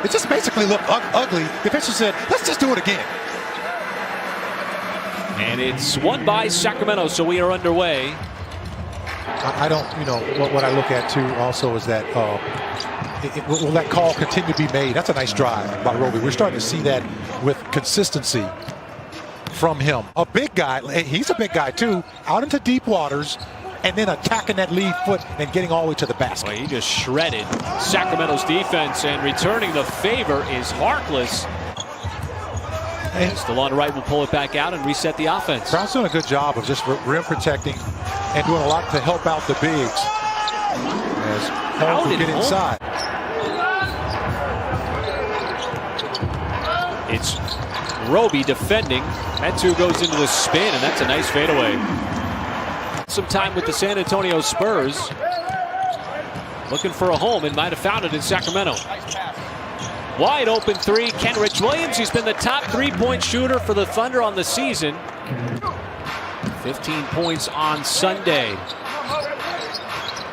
It just basically looked ugly. The official said, let's just do it again. And it's won by Sacramento, so we are underway. I don't, what I look at too also is that will that call continue to be made? That's a nice drive by Roby. We're starting to see that with consistency from him. A big guy, he's a big guy too, out into deep waters, and then attacking that lead foot and getting all the way to the basket. Well, he just shredded Sacramento's defense, and returning the favor is Harkless. And still on the right, will pull it back out and reset the offense. Brown's doing a good job of just rim protecting and doing a lot to help out the bigs as Holmes will get inside. It's Roby defending. That two goes into the spin, and that's a nice fadeaway. Some time with the San Antonio Spurs. Looking for a home and might have found it in Sacramento. Wide open three, Kenrich Williams. He's been the top three-point shooter for the Thunder on the season. 15 points on Sunday.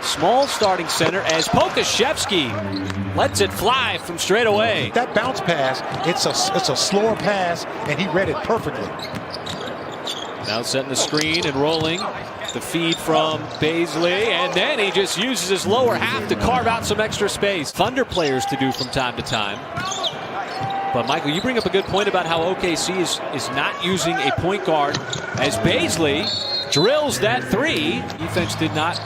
Small starting center as Pokashevsky lets it fly from straight away. That bounce pass, it's a slower pass, and he read it perfectly. Now setting the screen and rolling. The feed from Bazley, and then he just uses his lower half to carve out some extra space. Thunder players to do from time to time. But Michael, you bring up a good point about how OKC is not using a point guard, as Bazley drills that three. Defense did not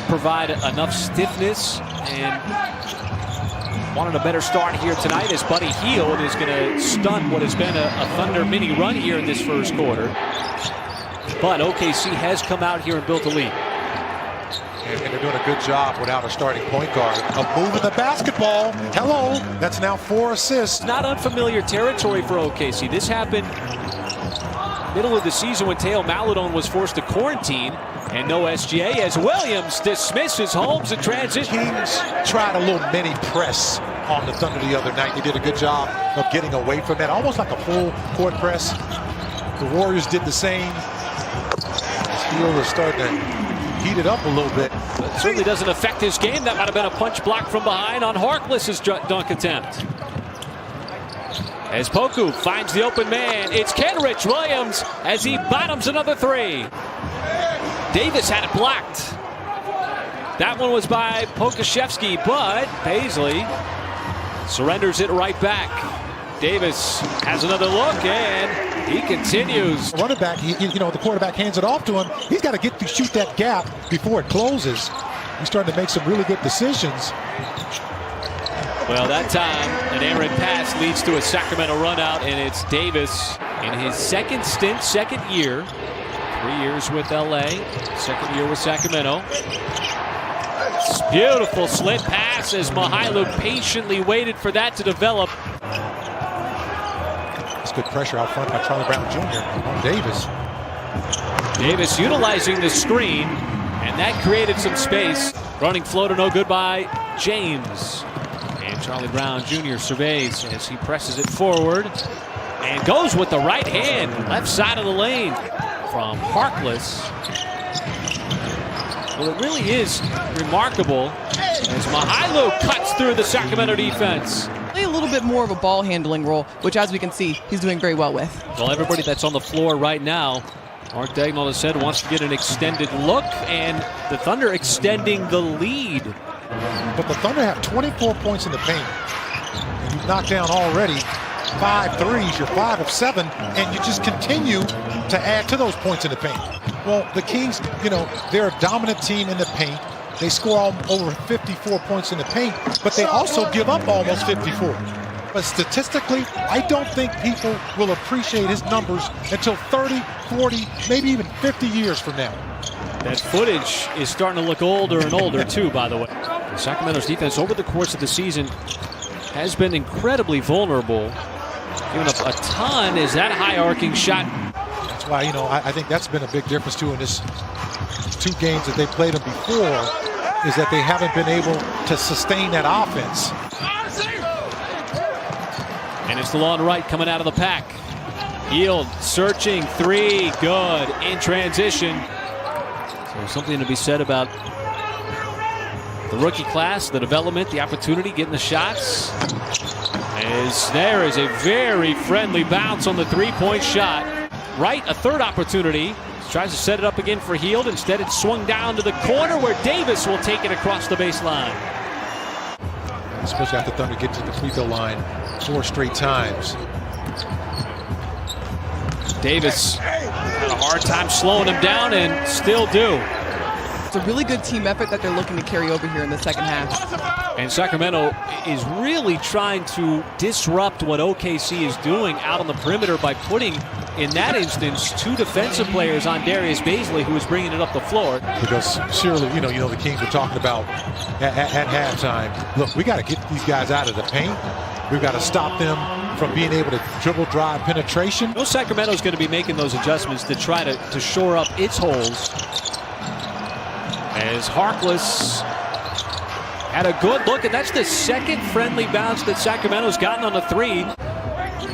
provide enough stiffness, and wanted a better start here tonight as Buddy Hield is going to stun what has been a Thunder mini run here in this first quarter. But OKC has come out here and built a lead. And they're doing a good job without a starting point guard of moving the basketball. Hello, that's now 4 assists. Not unfamiliar territory for OKC. This happened middle of the season when Teo Maladon was forced to quarantine, and no SGA as Williams dismisses Holmes in transition. Kings tried a little mini press on the Thunder the other night. They did a good job of getting away from that, almost like a full court press. The Warriors did the same. Hield is starting to heat it up a little bit. But it certainly doesn't affect his game. That might have been a punch block from behind on Harkless's dunk attempt. As Poku finds the open man, it's Kenrich Williams as he bottoms another three. Davis had it blocked. That one was by Pokashevsky, but Bazley surrenders it right back. Davis has another look, and he continues. Running back, the quarterback hands it off to him. He's got to get to shoot that gap before it closes. He's starting to make some really good decisions. Well, that time, an errant pass leads to a Sacramento run out, and it's Davis in his second stint, second year. 3 years with LA, second year with Sacramento. Beautiful slit pass as Mihailuk patiently waited for that to develop. Good pressure out front by Charlie Brown Jr. on Davis. Davis utilizing the screen, and that created some space. Running floater no good by James. And Charlie Brown Jr. surveys as he presses it forward and goes with the right hand, left side of the lane from Harkless. Well, it really is remarkable as Mihailuk cuts through the Sacramento defense. A little bit more of a ball handling role, which, as we can see, he's doing very well with. Well, everybody that's on the floor right now, Mark Dagnall has said, wants to get an extended look, and the Thunder extending the lead. But the Thunder have 24 points in the paint. And you've knocked down already 5 threes. You're 5 of 7, and you just continue to add to those points in the paint. Well, the Kings, they're a dominant team in the paint. They score over 54 points in the paint, but they also give up almost 54. But statistically, I don't think people will appreciate his numbers until 30, 40, maybe even 50 years from now. That footage is starting to look older and older, too, by the way. Sacramento's defense over the course of the season has been incredibly vulnerable. Giving up a ton as that high arcing shot. That's why, I think that's been a big difference, too, in this 2 games that they played them before, is that they haven't been able to sustain that offense. And it's the long right coming out of the pack. Hield searching three, good in transition. So something to be said about the rookie class, the development, the opportunity, getting the shots. Davis, there is a very friendly bounce on the three-point shot. Right, a third opportunity. Tries to set it up again for Hield. Instead, it's swung down to the corner where Davis will take it across the baseline. Especially after Thunder get to the free throw line 4 straight times. Davis had a hard time slowing him down and still do. It's a really good team effort that they're looking to carry over here in the second half. And Sacramento is really trying to disrupt what OKC is doing out on the perimeter by putting, in that instance, 2 defensive players on Darius Bazley, who is bringing it up the floor. Because surely, you know, the Kings were talking about at halftime, look, we got to get these guys out of the paint. We've got to stop them from being able to dribble, drive, penetration. No, Sacramento's going to be making those adjustments to try to shore up its holes. As Harkless had a good look, and that's the second friendly bounce that Sacramento's gotten on the 3.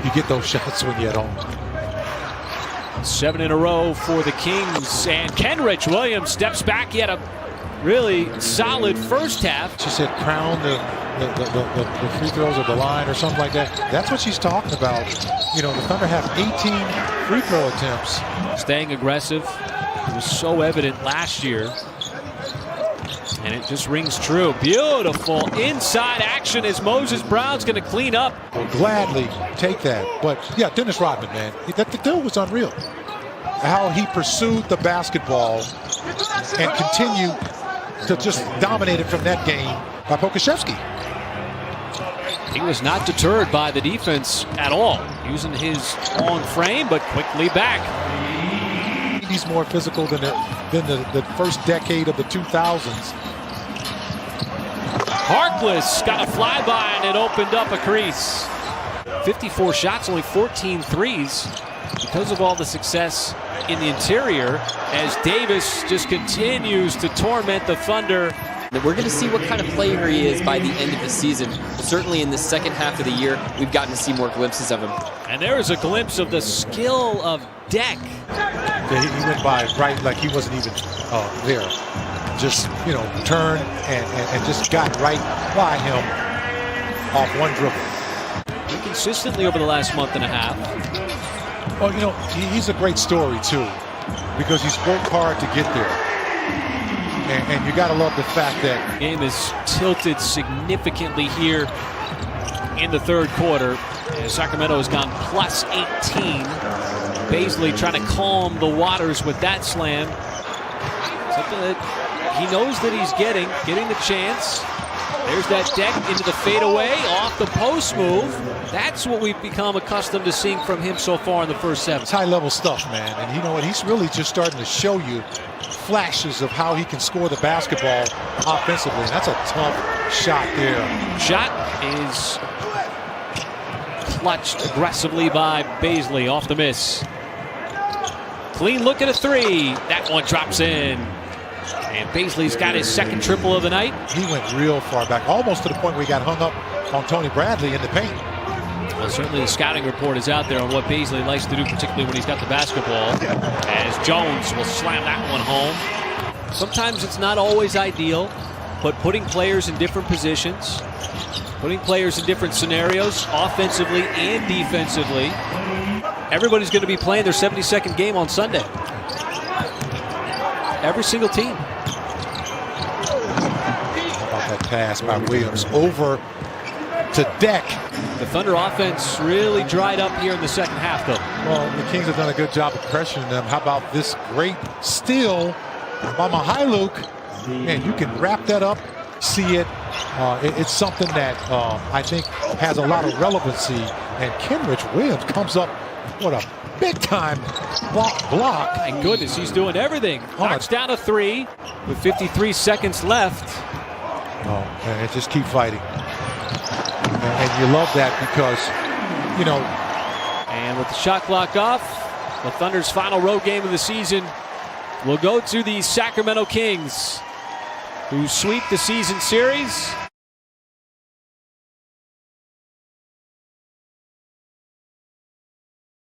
You get those shots when you're at home. 7 in a row for the Kings, and Kenrich Williams steps back. He had a really solid first half. She said crown the free throws of the line or something like that. That's what she's talking about. You know, the Thunder have 18 free throw attempts. Staying aggressive. It was so evident last year. And it just rings true. Beautiful inside action as Moses Brown's going to clean up. Will gladly take that. But yeah, Dennis Rodman, man, the dude was unreal. How he pursued the basketball and continued to just dominate it from that game by Pokashevsky. He was not deterred by the defense at all, using his long frame, but quickly back. He's more physical than the first decade of the 2000s. Harkless got a flyby and it opened up a crease. 54 shots, only 14 threes because of all the success in the interior as Davis just continues to torment the Thunder. We're going to see what kind of player he is by the end of the season. Certainly in the second half of the year, we've gotten to see more glimpses of him. And there is a glimpse of the skill of Deck. He went by right like he wasn't even there. Just, you know, turned and just got right by him off one dribble. Consistently over the last month and a half. Well, you know, he's a great story, too, because he's worked hard to get there. And you got to love the fact that game is tilted significantly here in the third quarter. Sacramento has gone plus 18. Bazley trying to calm the waters with that slam. Something that he knows that he's getting the chance. There's that Deck into the fadeaway, off the post move. That's what we've become accustomed to seeing from him so far in the first 7. It's high-level stuff, man. And you know what? He's really just starting to show you flashes of how he can score the basketball offensively. And that's a tough shot there. Shot is clutched aggressively by Bazley off the miss. Clean look at a 3. That one drops in. And Bazley's got his second triple of the night. He went real far back, almost to the point where he got hung up on Tony Bradley in the paint. Well, certainly the scouting report is out there on what Bazley likes to do, particularly when he's got the basketball, as Jones will slam that one home. Sometimes it's not always ideal, but putting players in different positions, putting players in different scenarios, offensively and defensively. Everybody's going to be playing their 72nd game on Sunday. Every single team. How about that pass by Williams over to Deck? The Thunder offense really dried up here in the second half, though. Well, the Kings have done a good job of pressuring them. How about this great steal by Mihailuk? Man, you can wrap that up, see it. It's something that I think has a lot of relevancy. And Kenrich Williams comes up, what a big-time block. My goodness, he's doing everything. Knocks down a 3 with 53 seconds left. Oh, man, just keep fighting. And you love that because, you know. And with the shot clock off, the Thunder's final road game of the season will go to the Sacramento Kings, who sweep the season series